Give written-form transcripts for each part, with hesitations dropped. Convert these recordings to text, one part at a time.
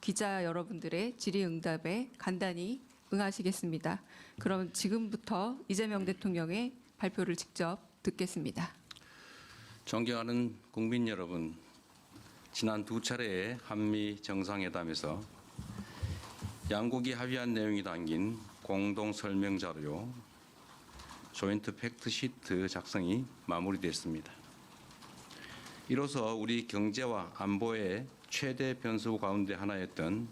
기자 여러분들의 질의응답에 간단히 응하시겠습니다. 그럼 지금부터 이재명 대통령의 발표를 직접 듣겠습니다. 존경하는 국민 여러분, 지난 두 차례의 한미 정상회담에서 양국이 합의한 내용이 담긴 공동 설명 자료 조인트 팩트 시트 작성이 마무리됐습니다. 이로써 우리 경제와 안보의 최대 변수 가운데 하나였던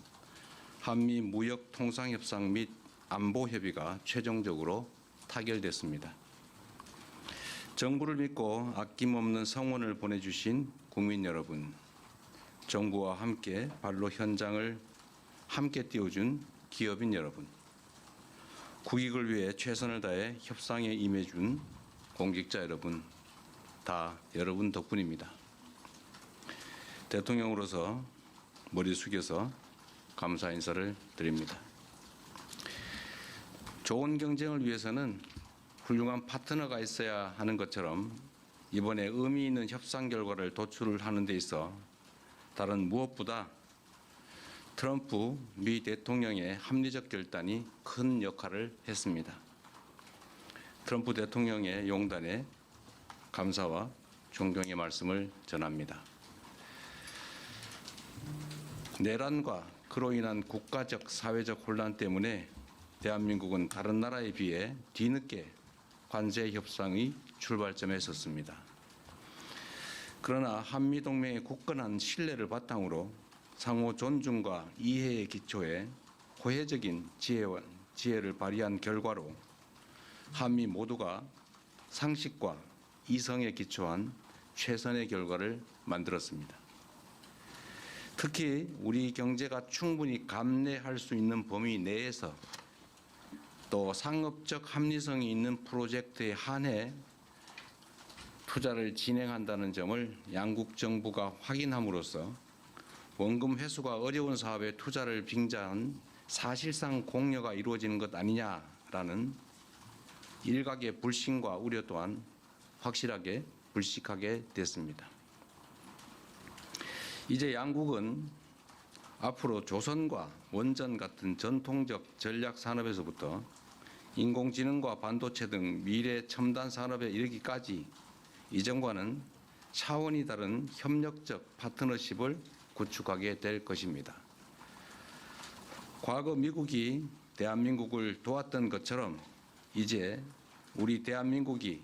한미 무역 통상 협상 및 안보 협의가 최종적으로 타결됐습니다. 정부를 믿고 아낌없는 성원을 보내주신 국민 여러분, 정부와 함께 발로 현장을 함께 띄워준 기업인 여러분, 국익을 위해 최선을 다해 협상에 임해준 공직자 여러분, 다 여러분 덕분입니다. 대통령으로서 머리 숙여서 감사 인사를 드립니다. 좋은 경쟁을 위해서는 훌륭한 파트너가 있어야 하는 것처럼 이번에 의미 있는 협상 결과를 도출하는 데 있어 다른 무엇보다 트럼프 미 대통령의 합리적 결단이 큰 역할을 했습니다. 트럼프 대통령의 용단에 감사와 존경의 말씀을 전합니다. 내란과 그로 인한 국가적 사회적 혼란 때문에 대한민국은 다른 나라에 비해 뒤늦게 관세 협상의 출발점에 섰습니다. 그러나 한미동맹의 굳건한 신뢰를 바탕으로 상호 존중과 이해의 기초에 호혜적인 지혜를 발휘한 결과로 한미 모두가 상식과 이성에 기초한 최선의 결과를 만들었습니다. 특히 우리 경제가 충분히 감내할 수 있는 범위 내에서 또 상업적 합리성이 있는 프로젝트에 한해 투자를 진행한다는 점을 양국 정부가 확인함으로써 원금 회수가 어려운 사업에 투자를 빙자한 사실상 공여가 이루어지는 것 아니냐라는 일각의 불신과 우려 또한 확실하게 불식하게 됐습니다. 이제 양국은 앞으로 조선과 원전 같은 전통적 전략 산업에서부터 인공지능과 반도체 등 미래 첨단 산업에 이르기까지 이전과는 차원이 다른 협력적 파트너십을 구축하게 될 것입니다. 과거 미국이 대한민국을 도왔던 것처럼 이제 우리 대한민국이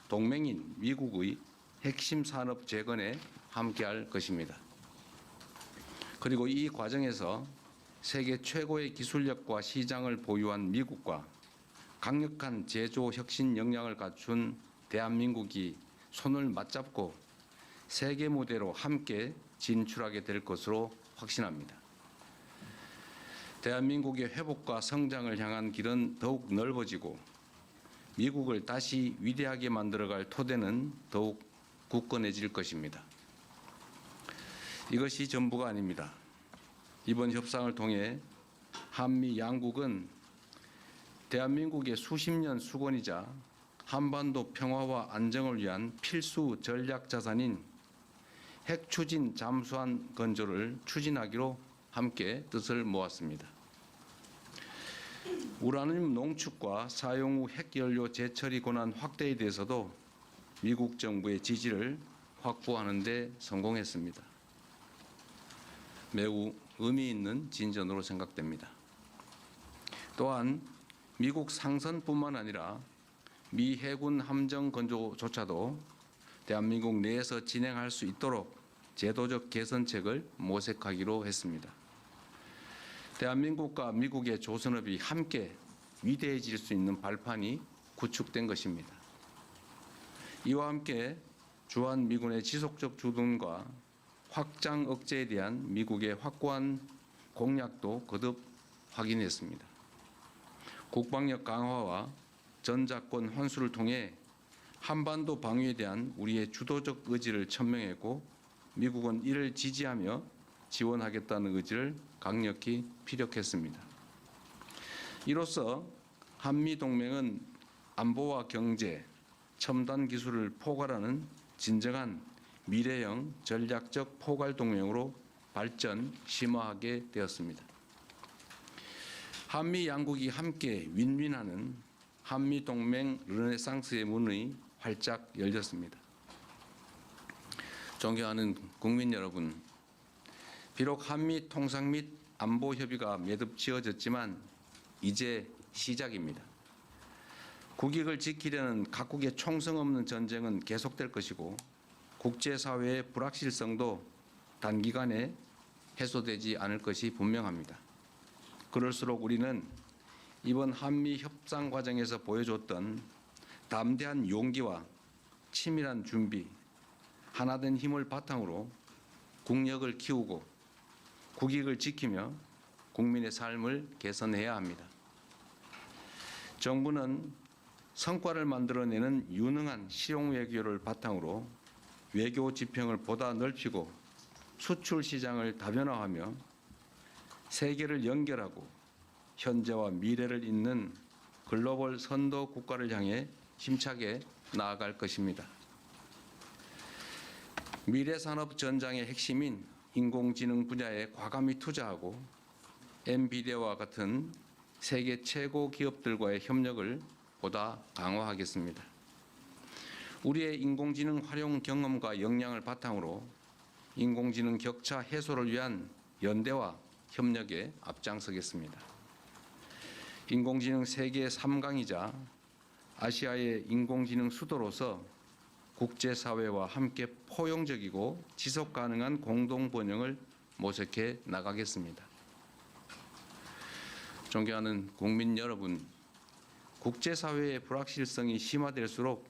동맹인 미국의 핵심 산업 재건에 함께할 것입니다. 그리고 이 과정에서 세계 최고의 기술력과 시장을 보유한 미국과 강력한 제조 혁신 역량을 갖춘 대한민국이 손을 맞잡고 세계 무대로 함께 진출하게 될 것으로 확신합니다. 대한민국의 회복과 성장을 향한 길은 더욱 넓어지고 미국을 다시 위대하게 만들어갈 토대는 더욱 굳건해질 것입니다. 이것이 전부가 아닙니다. 이번 협상을 통해 한미 양국은 대한민국의 수십 년 수건이자 한반도 평화와 안정을 위한 필수 전략 자산인 핵 추진 잠수함 건조를 추진하기로 함께 뜻을 모았습니다. 우라늄 농축과 사용 후 핵연료 재처리 권한 확대에 대해서도 미국 정부의 지지를 확보하는 데 성공했습니다. 매우 의미 있는 진전으로 생각됩니다. 또한 미국 상선뿐만 아니라 미 해군 함정 건조조차도 대한민국 내에서 진행할 수 있도록 제도적 개선책을 모색하기로 했습니다. 대한민국과 미국의 조선업이 함께 위대해질 수 있는 발판이 구축된 것입니다. 이와 함께 주한미군의 지속적 주둔과 확장 억제에 대한 미국의 확고한 공약도 거듭 확인했습니다. 국방력 강화와 전작권 환수를 통해 한반도 방위에 대한 우리의 주도적 의지를 천명했고 미국은 이를 지지하며 지원하겠다는 의지를 강력히 피력했습니다. 이로써 한미동맹은 안보와 경제, 첨단 기술을 포괄하는 진정한 미래형 전략적 포괄 동맹으로 발전, 심화하게 되었습니다. 한미 양국이 함께 윈윈하는 한미 동맹 르네상스의 문이 활짝 열렸습니다. 존경하는 국민 여러분, 비록 한미 통상 및 안보 협의가 매듭 지어졌지만 이제 시작입니다. 국익을 지키려는 각국의 총성 없는 전쟁은 계속될 것이고 국제사회의 불확실성도 단기간에 해소되지 않을 것이 분명합니다. 그럴수록 우리는 이번 한미 협상 과정에서 보여줬던 담대한 용기와 치밀한 준비, 하나된 힘을 바탕으로 국력을 키우고 국익을 지키며 국민의 삶을 개선해야 합니다. 정부는 성과를 만들어내는 유능한 실용 외교를 바탕으로 외교 지평을 보다 넓히고 수출 시장을 다변화하며 세계를 연결하고 현재와 미래를 잇는 글로벌 선도 국가를 향해 힘차게 나아갈 것입니다. 미래 산업 전장의 핵심인 인공지능 분야에 과감히 투자하고 엔비디아와 같은 세계 최고 기업들과의 협력을 보다 강화하겠습니다. 우리의 인공지능 활용 경험과 역량을 바탕으로 인공지능 격차 해소를 위한 연대와 협력에 앞장서겠습니다. 인공지능 세계 3강이자 아시아의 인공지능 수도로서 국제사회와 함께 포용적이고 지속 가능한 공동 번영을 모색해 나가겠습니다. 존경하는 국민 여러분, 국제사회의 불확실성이 심화될수록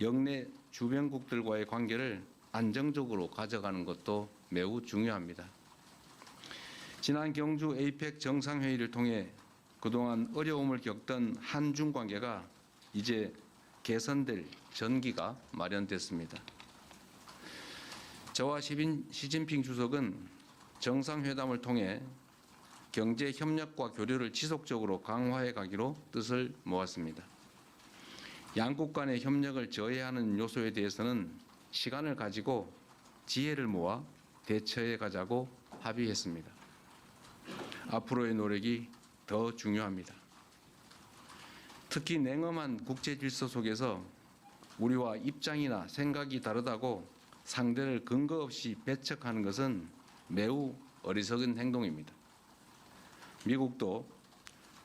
영내 주변국들과의 관계를 안정적으로 가져가는 것도 매우 중요합니다. 지난 경주 에이펙 정상회의를 통해 그동안 어려움을 겪던 한중 관계가 이제 개선될 전기가 마련됐습니다. 저와 시진핑 주석은 정상회담을 통해 경제 협력과 교류를 지속적으로 강화해 가기로 뜻을 모았습니다. 양국 간의 협력을 저해하는 요소에 대해서는 시간을 가지고 지혜를 모아 대처해 가자고 합의했습니다. 앞으로의 노력이 더 중요합니다. 특히 냉엄한 국제 질서 속에서 우리와 입장이나 생각이 다르다고 상대를 근거 없이 배척하는 것은 매우 어리석은 행동입니다. 미국도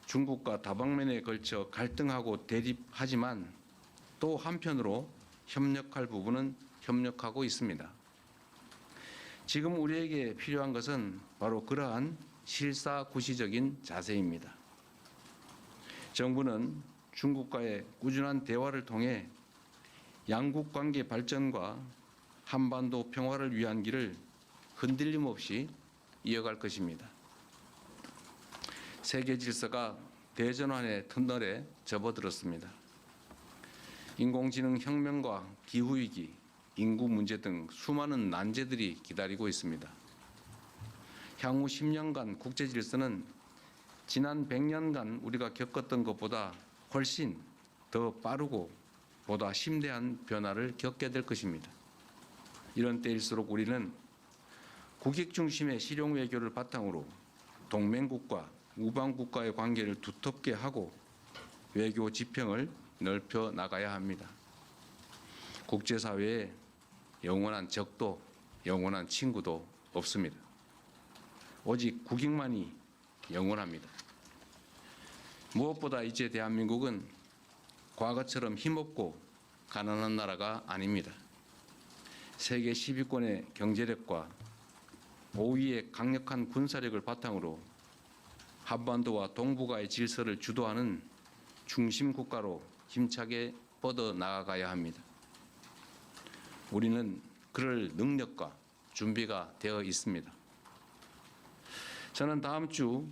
중국과 다방면에 걸쳐 갈등하고 대립하지만 또 한편으로 협력할 부분은 협력하고 있습니다. 지금 우리에게 필요한 것은 바로 그러한 실사구시적인 자세입니다. 정부는 중국과의 꾸준한 대화를 통해 양국 관계 발전과 한반도 평화를 위한 길을 흔들림 없이 이어갈 것입니다. 세계 질서가 대전환의 터널에 접어들었습니다. 인공지능 혁명과 기후위기, 인구 문제 등 수많은 난제들이 기다리고 있습니다. 향후 10년간 국제 질서는 지난 100년간 우리가 겪었던 것보다 훨씬 더 빠르고 보다 심대한 변화를 겪게 될 것입니다. 이런 때일수록 우리는 국익 중심의 실용 외교를 바탕으로 동맹국과 우방국과의 관계를 두텁게 하고 외교 지평을 넓혀 나가야 합니다. 국제사회에 영원한 적도 영원한 친구도 없습니다. 오직 국익만이 영원합니다. 무엇보다 이제 대한민국은 과거처럼 힘없고 가난한 나라가 아닙니다. 세계 10위권의 경제력과 5위의 강력한 군사력을 바탕으로 한반도와 동북아의 질서를 주도하는 중심 국가로 힘차게 뻗어 나아가야 합니다. 우리는 그럴 능력과 준비가 되어 있습니다. 저는 다음 주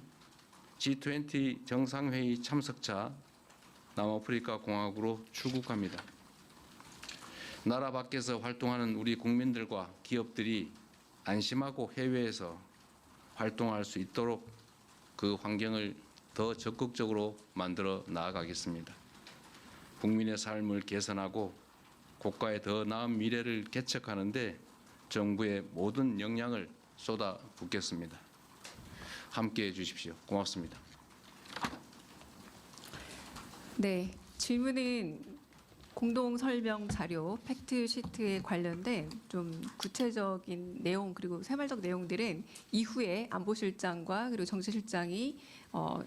G20 정상회의 참석차 남아프리카 공화국으로 출국합니다. 나라 밖에서 활동하는 우리 국민들과 기업들이 안심하고 해외에서 활동할 수 있도록 그 환경을 더 적극적으로 만들어 나아가겠습니다. 국민의 삶을 개선하고 국가의 더 나은 미래를 개척하는 데 정부의 모든 역량을 쏟아붓겠습니다. 함께해 주십시오. 고맙습니다. 네, 질문은 공동 설명 자료 팩트 시트에 관련된 좀 구체적인 내용 그리고 새말적 내용들은 이후에 안보실장과 그리고 정치실장이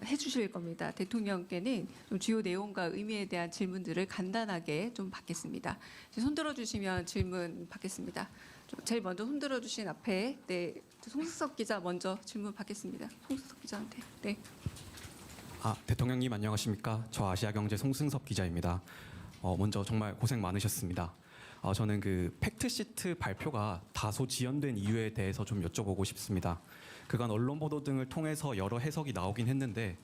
해주실 겁니다. 대통령께는 좀 주요 내용과 의미에 대한 질문들을 간단하게 좀 받겠습니다. 손들어 주시면 질문 받겠습니다. 제일 먼저 손들어 주신 앞에 송승섭 기자 먼저 질문 받겠습니다. 송승섭 기자한테. 네. 대통령님 안녕하십니까? 저 아시아경제 송승섭 기자입니다. 먼저 정말 고생 많으셨습니다. 저는 그 팩트시트 발표가 다소 지연된 이유에 대해서 좀 여쭤보고 싶습니다. 그간 언론 보도 등을 통해서 여러 해석이 나오긴 했는데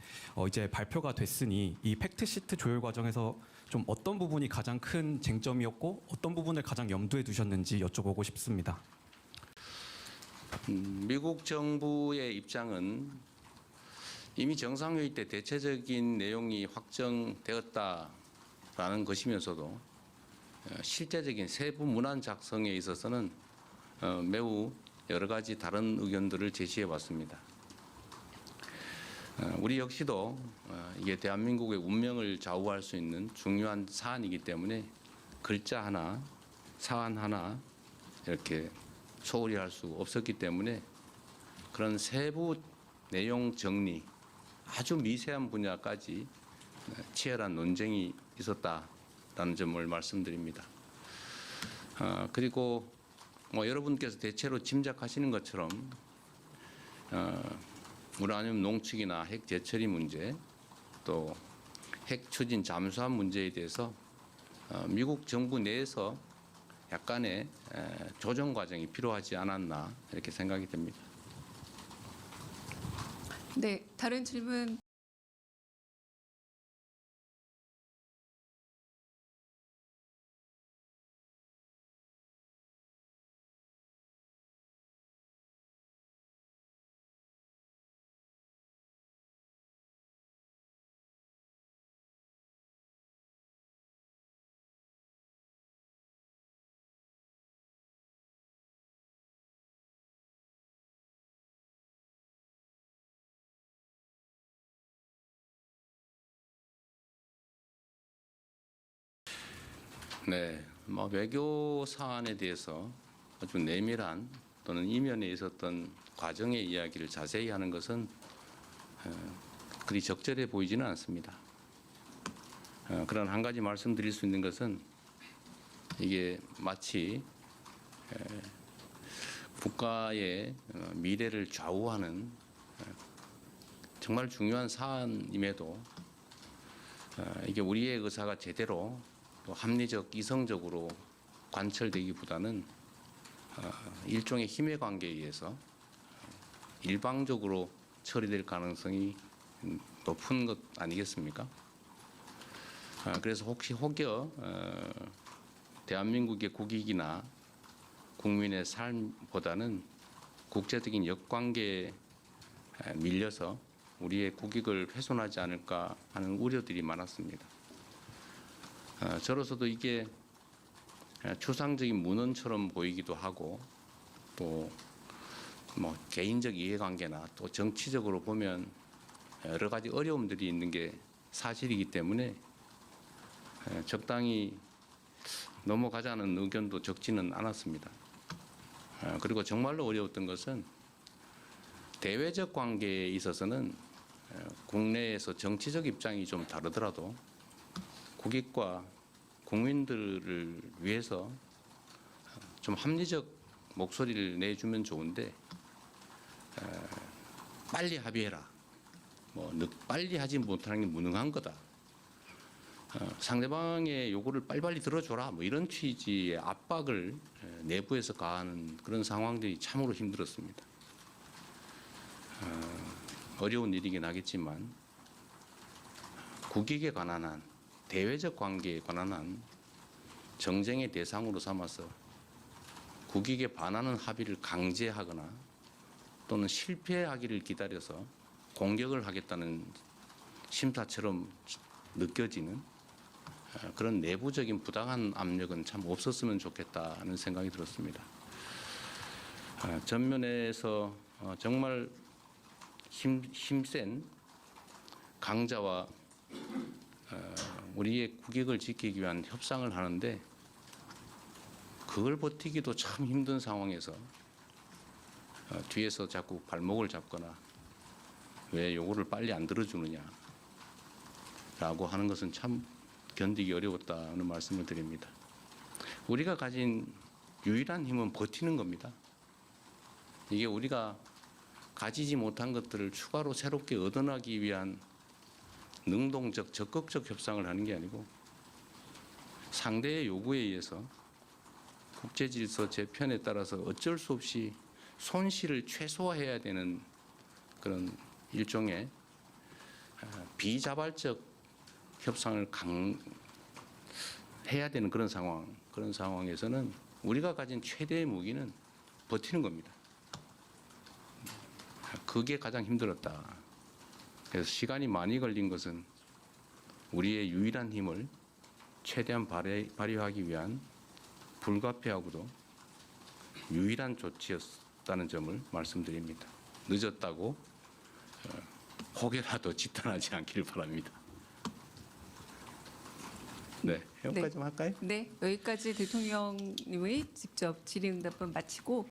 이제 발표가 됐으니 이 팩트시트 조율 과정에서 좀 어떤 부분이 가장 큰 쟁점이었고 어떤 부분을 가장 염두에 두셨는지 여쭤보고 싶습니다. 미국 정부의 입장은 이미 정상회의 때 대체적인 내용이 확정되었다라는 것이면서도 실제적인 세부 문안 작성에 있어서는 매우 여러 가지 다른 의견들을 제시해 왔습니다. 우리 역시도 이게 대한민국의 운명을 좌우할 수 있는 중요한 사안이기 때문에 글자 하나, 사안 하나 이렇게 소홀히 할 수 없었기 때문에 그런 세부 내용 정리, 아주 미세한 분야까지 치열한 논쟁이 있었다라는 점을 말씀드립니다. 그리고 여러분께서 대체로 짐작하시는 것처럼 우라늄 농축이나 핵 재처리 문제, 또 핵 추진 잠수함 문제에 대해서 미국 정부 내에서 약간의 조정 과정이 필요하지 않았나 이렇게 생각이 됩니다. 네, 다른 질문. 네, 외교 사안에 대해서 아주 내밀한 또는 이면에 있었던 과정의 이야기를 자세히 하는 것은 그리 적절해 보이지는 않습니다. 그런 한 가지 말씀드릴 수 있는 것은 이게 마치 국가의 미래를 좌우하는 정말 중요한 사안임에도 이게 우리의 의사가 제대로 또 합리적, 이성적으로 관철되기보다는 일종의 힘의 관계에 의해서 일방적으로 처리될 가능성이 높은 것 아니겠습니까? 그래서 혹여 대한민국의 국익이나 국민의 삶보다는 국제적인 역관계에 밀려서 우리의 국익을 훼손하지 않을까 하는 우려들이 많았습니다. 저로서도 이게 추상적인 문헌처럼 보이기도 하고 또 개인적 이해관계나 또 정치적으로 보면 여러 가지 어려움들이 있는 게 사실이기 때문에 적당히 넘어가자는 의견도 적지는 않았습니다. 그리고 정말로 어려웠던 것은 대외적 관계에 있어서는 국내에서 정치적 입장이 좀 다르더라도 국익과 국민들을 위해서 좀 합리적 목소리를 내주면 좋은데 빨리 합의해라. 빨리 하지 못하는 게 무능한 거다. 상대방의 요구를 빨리빨리 들어줘라. 이런 취지의 압박을 내부에서 가하는 그런 상황들이 참으로 힘들었습니다. 어려운 일이긴 하겠지만 국익에 관한 한 대외적 관계에 관한 한 정쟁의 대상으로 삼아서 국익에 반하는 합의를 강제하거나 또는 실패하기를 기다려서 공격을 하겠다는 심사처럼 느껴지는 그런 내부적인 부당한 압력은 참 없었으면 좋겠다는 생각이 들었습니다. 전면에서 정말 힘센 강자와 우리의 국익을 지키기 위한 협상을 하는데 그걸 버티기도 참 힘든 상황에서 뒤에서 자꾸 발목을 잡거나 왜 요구를 빨리 안 들어주느냐라고 하는 것은 참 견디기 어려웠다는 말씀을 드립니다. 우리가 가진 유일한 힘은 버티는 겁니다. 이게 우리가 가지지 못한 것들을 추가로 새롭게 얻어나기 위한 능동적, 적극적 협상을 하는 게 아니고 상대의 요구에 의해서 국제질서 재편에 따라서 어쩔 수 없이 손실을 최소화해야 되는 그런 일종의 비자발적 협상을 해야 되는 그런 상황에서는 우리가 가진 최대의 무기는 버티는 겁니다. 그게 가장 힘들었다. 그래서 시간이 많이 걸린 것은 우리의 유일한 힘을 최대한 발휘하기 위한 불가피하고도 유일한 조치였다는 점을 말씀드립니다. 늦었다고 혹여라도 지탄하지 않기를 바랍니다. 네, 여기까지 좀 할까요? 네, 여기까지 대통령님의 직접 질의응답은 마치고